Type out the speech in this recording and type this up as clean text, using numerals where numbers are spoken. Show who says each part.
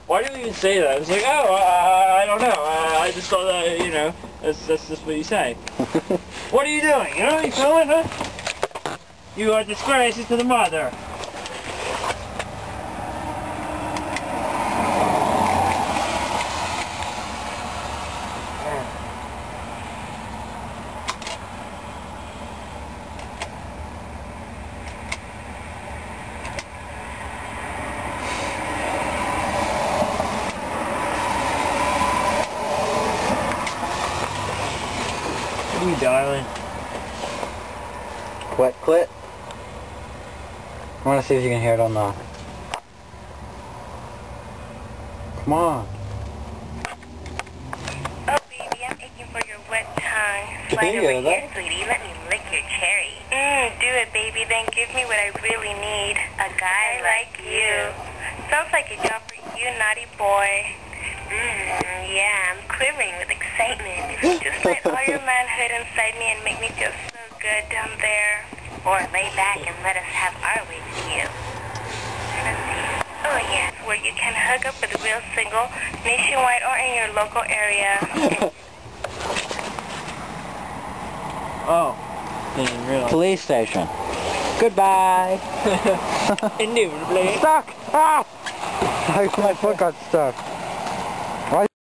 Speaker 1: Why do you even say that? It's like, oh, I don't know. I just thought that, you know, that's just what you say. What are you doing? You know, you filming, huh? You are disgraces to the mother. What are you, darling?
Speaker 2: Wet clit? I want to see if you can hear it on the... Come on.
Speaker 3: Oh, baby, I'm aching for your wet tongue.
Speaker 2: Can
Speaker 3: Slide
Speaker 2: you
Speaker 3: over
Speaker 2: hear that?
Speaker 3: here, sweetie. Let me lick your cherry. Do it, baby. Then give me what I really need. A guy like you. Sounds like a job for you, naughty boy. Yeah, I'm quivering with excitement. Just let all your manhood inside me and make me feel so good down there. Or lay back and let us have our way with you. Let's see. Oh, yes, where you can hook up with a real single, nationwide or in your local area.
Speaker 1: Oh, didn't realize.
Speaker 2: Police station. Goodbye.
Speaker 1: Indubitably.
Speaker 2: Stuck! Ah! My foot got stuck.